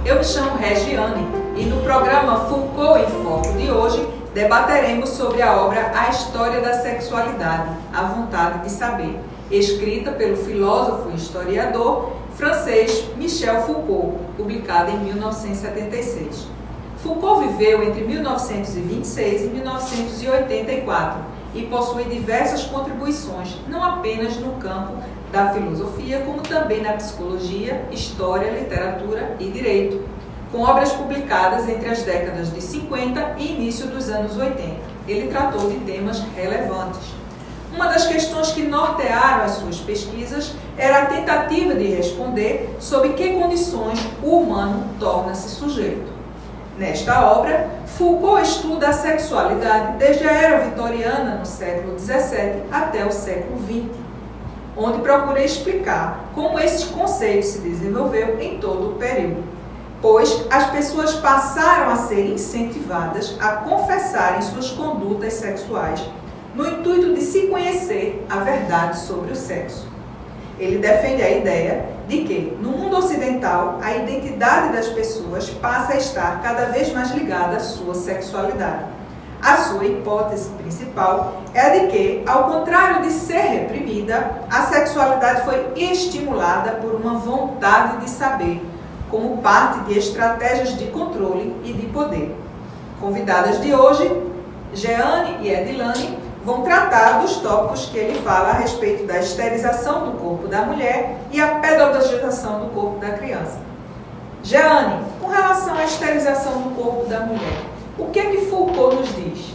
Eu me chamo Regiane e no programa Foucault em Foco de hoje debateremos sobre a obra A História da Sexualidade, A Vontade de Saber, escrita pelo filósofo e historiador francês Michel Foucault, publicada em 1976. Foucault viveu entre 1926 e 1984 e possui diversas contribuições, não apenas no campo da filosofia, como também na psicologia, história, literatura e direito, com obras publicadas entre as décadas de 50 e início dos anos 80. Ele tratou de temas relevantes. Uma das questões que nortearam as suas pesquisas era a tentativa de responder sob que condições o humano torna-se sujeito. Nesta obra, Foucault estuda a sexualidade desde a era vitoriana, no século XVII, até o século XX, onde procura explicar como esse conceito se desenvolveu em todo o período, pois as pessoas passaram a ser incentivadas a confessarem suas condutas sexuais, no intuito de se conhecer a verdade sobre o sexo. Ele defende a ideia de que, no mundo ocidental, a identidade das pessoas passa a estar cada vez mais ligada à sua sexualidade. A sua hipótese principal é a de que, ao contrário de ser reprimida, a sexualidade foi estimulada por uma vontade de saber, como parte de estratégias de controle e de poder. Convidadas de hoje, Jeane e Edilane, vão tratar dos tópicos que ele fala a respeito da esterilização do corpo da mulher e a pedagogização do corpo da criança. Jeane, com relação à esterilização do corpo da mulher, o que é que Foucault nos diz?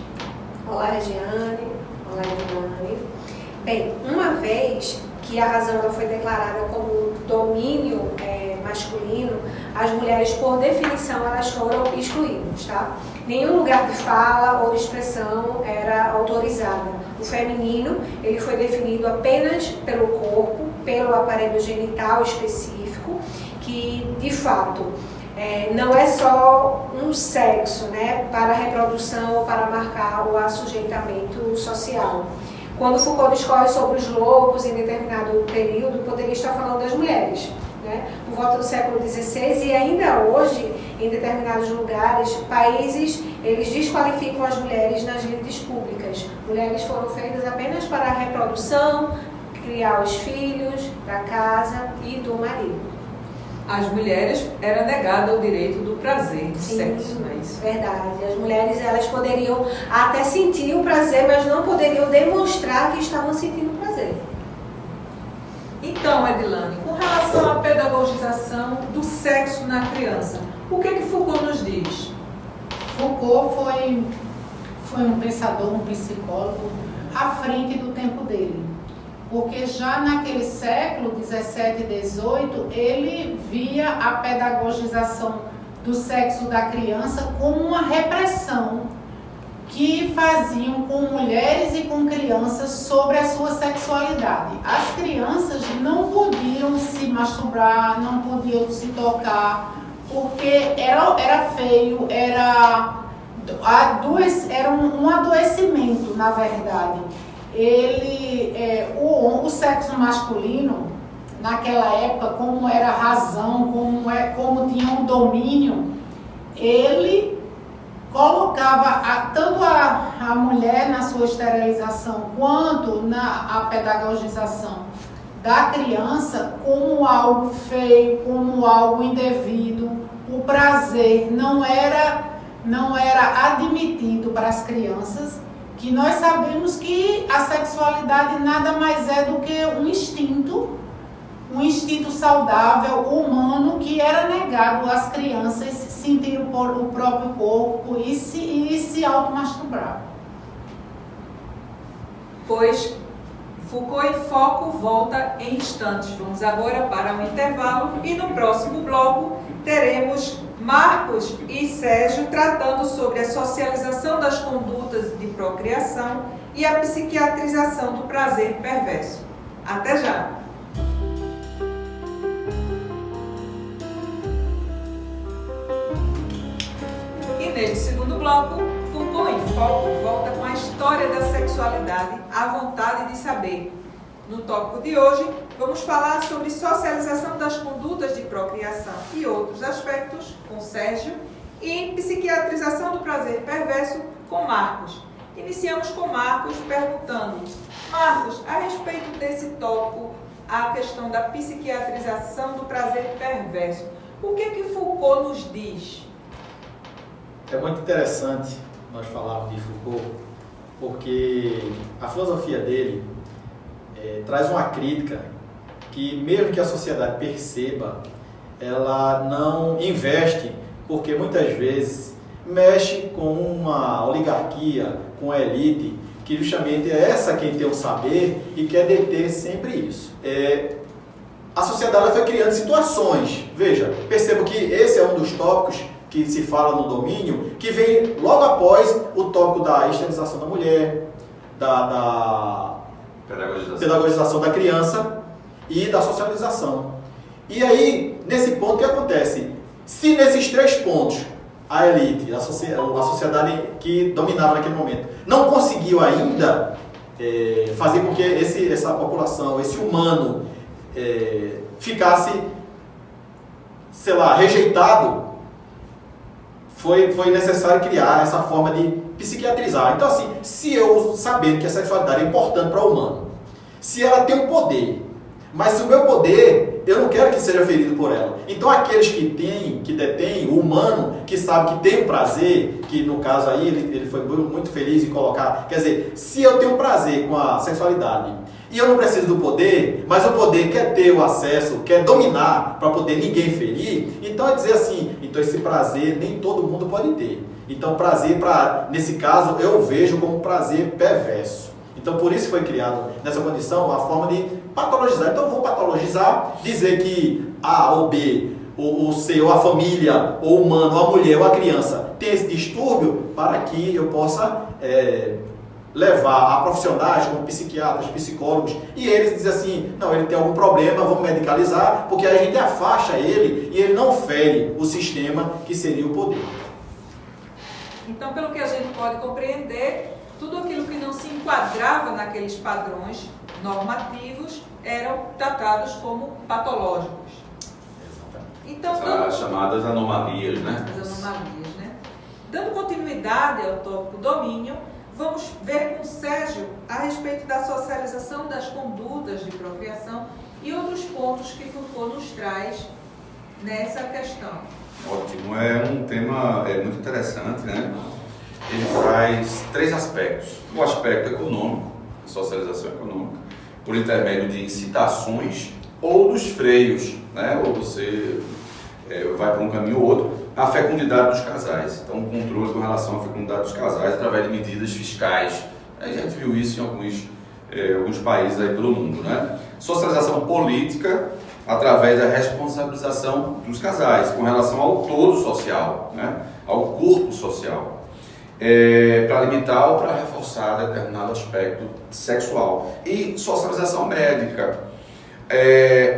Olá, Regiane. Olá, Edilane. Bem, uma vez que a razão ela foi declarada como domínio masculino, as mulheres, por definição, elas foram excluídas, tá? Nenhum lugar de fala ou de expressão era autorizada. O feminino, ele foi definido apenas pelo corpo, pelo aparelho genital específico, que, de fato, não é só um sexo, né, para a reprodução ou para marcar o assujeitamento social. Quando Foucault discorre sobre os loucos em determinado período, poderia estar falando das mulheres, né? Por volta do século XVI e ainda hoje, em determinados lugares, países, eles desqualificam as mulheres nas lides públicas. Mulheres foram feitas apenas para a reprodução, criar os filhos, da casa e do marido. Às mulheres era negado o direito do prazer, do Sim, sexo, não é isso? Verdade. As mulheres, elas poderiam até sentir o prazer, mas não poderiam demonstrar que estavam sentindo prazer. Então, Edilane, com relação à pedagogização do sexo na criança, o que é que Foucault nos diz? Foucault foi um pensador, um psicólogo à frente do tempo dele. Porque já naquele século, 17 e 18, ele via a pedagogização do sexo da criança como uma repressão que faziam com mulheres e com crianças sobre a sua sexualidade. As crianças não podiam se masturbar, não podiam se tocar, porque era feio, era um adoecimento, na verdade. O sexo masculino, naquela época, como era a razão, como tinha um domínio, ele colocava tanto a mulher na sua esterilização quanto na pedagogização da criança como algo feio, como algo indevido. O prazer não era admitido para as crianças, que nós sabemos que a sexualidade nada mais é do que um instinto saudável, humano, que era negado às crianças sentir o próprio corpo e se automasturbar. Pois Foucault em Foco volta em instantes. Vamos agora para um intervalo e no próximo bloco teremos Marcos e Sérgio tratando sobre a socialização das condutas de procriação e a psiquiatrização do prazer perverso. Até já! E neste segundo bloco, Foucault em Foco volta com a história da sexualidade, a vontade de saber, No tópico de hoje, vamos falar sobre socialização das condutas de procriação e outros aspectos com Sérgio e em psiquiatrização do prazer perverso com Marcos. Iniciamos com Marcos perguntando: Marcos, a respeito desse tópico, a questão da psiquiatrização do prazer perverso, o que Foucault nos diz? É muito interessante nós falarmos de Foucault, porque a filosofia dele traz uma crítica que, mesmo que a sociedade perceba, ela não investe, porque muitas vezes mexe com uma oligarquia, com a elite, que justamente é essa quem tem o saber e quer deter sempre isso. A sociedade foi criando situações. Veja, percebo que esse é um dos tópicos que se fala no domínio, que vem logo após o tópico da esterilização da mulher, da pedagogização da criança e da socialização. E aí, nesse ponto, o que acontece? Se nesses 3 pontos a elite, a sociedade que dominava naquele momento, não conseguiu ainda fazer com que essa população, esse humano, ficasse, sei lá, rejeitado, foi necessário criar essa forma de psiquiatrizar. Então, assim, se eu, sabendo que a sexualidade é importante para o humano, se ela tem um poder, mas se o meu poder, eu não quero que seja ferido por ela. Então, aqueles que detêm, o humano, que sabe que tem um prazer, que no caso aí ele foi muito feliz em colocar, quer dizer, se eu tenho prazer com a sexualidade e eu não preciso do poder, mas o poder quer ter o acesso, quer dominar para poder ninguém ferir, então é dizer assim, então esse prazer nem todo mundo pode ter. Então prazer, nesse caso, eu vejo como prazer perverso. Então por isso foi criado nessa condição a forma de patologizar. Então eu vou patologizar, dizer que A ou B, ou C, ou a família, ou o humano, ou a mulher, ou a criança tem esse distúrbio para que eu possa levar a profissionais como psiquiatras, psicólogos, e eles dizem assim, não, ele tem algum problema, vamos medicalizar, porque a gente afasta ele e ele não fere o sistema que seria o poder. Então, pelo que a gente pode compreender, tudo aquilo que não se enquadrava naqueles padrões normativos eram tratados como patológicos. Então, as chamadas anomalias, né? As anomalias, né? Dando continuidade ao tópico domínio, vamos ver com Sérgio a respeito da socialização das condutas de procriação e outros pontos que Foucault nos traz nessa questão. Ótimo, é um tema muito interessante, né? Ele traz 3 aspectos. O aspecto econômico, socialização econômica, por intermédio de incitações ou dos freios, né? Ou você vai para um caminho ou outro, a fecundidade dos casais. Então, o controle com relação à fecundidade dos casais através de medidas fiscais. A gente viu isso em alguns países aí pelo mundo, né? Socialização política através da responsabilização dos casais com relação ao todo social, né? Ao corpo social. Para limitar ou para reforçar determinado aspecto sexual. E socialização médica,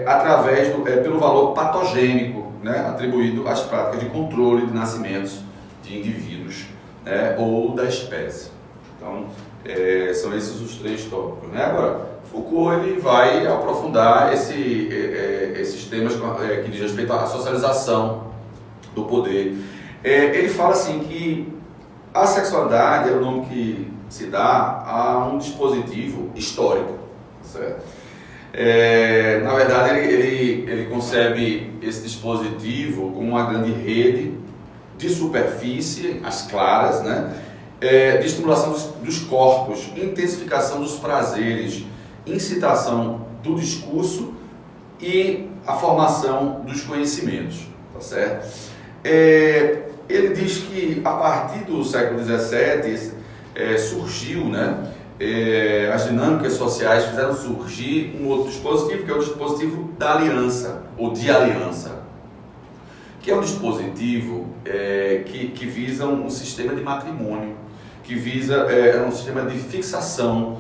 através pelo valor patogênico, né, atribuído às práticas de controle de nascimentos de indivíduos, né, ou da espécie. Então, são esses os 3 tópicos, né? Agora, Foucault ele vai aprofundar esses temas que diz respeito à socialização do poder. Ele fala assim que a sexualidade é o nome que se dá a um dispositivo histórico, certo? Na verdade, ele concebe esse dispositivo como uma grande rede de superfície, as claras, né? De estimulação dos corpos, intensificação dos prazeres, incitação do discurso e a formação dos conhecimentos, tá certo? Ele diz que a partir do século XVII surgiu, né, as dinâmicas sociais fizeram surgir um outro dispositivo, que é o dispositivo da aliança, ou de aliança, que é um dispositivo que visa um sistema de matrimônio, que visa um sistema de fixação,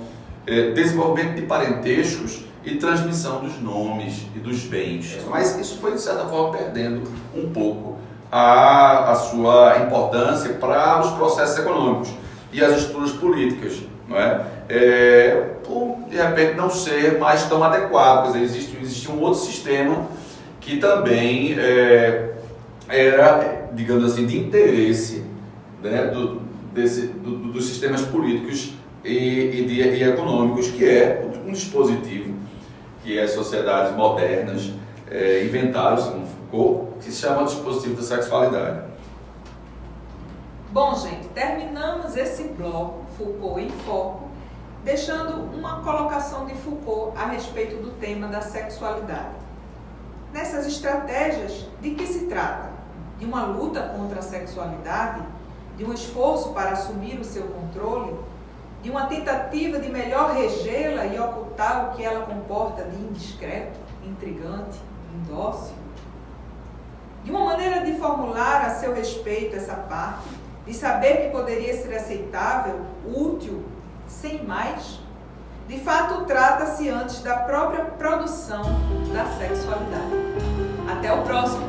desenvolvimento de parentescos e transmissão dos nomes e dos bens. Mas isso foi, de certa forma, perdendo um pouco a sua importância para os processos econômicos e as estruturas políticas, não é? por de repente não ser mais tão adequado. Quer dizer, existia um outro sistema que também era, digamos assim, de interesse, né, dos sistemas políticos e econômicos, que é um dispositivo que as sociedades modernas inventaram, segundo Foucault, que se chama dispositivo da sexualidade. Bom, gente, terminamos esse bloco Foucault em Foco, deixando uma colocação de Foucault a respeito do tema da sexualidade. Nessas estratégias, de que se trata? De uma luta contra a sexualidade? De um esforço para assumir o seu controle? De uma tentativa de melhor regê-la e ocultar o que ela comporta de indiscreto, intrigante, indócil? De uma maneira de formular a seu respeito essa parte, de saber que poderia ser aceitável, útil, sem mais? De fato, trata-se antes da própria produção da sexualidade. Até o próximo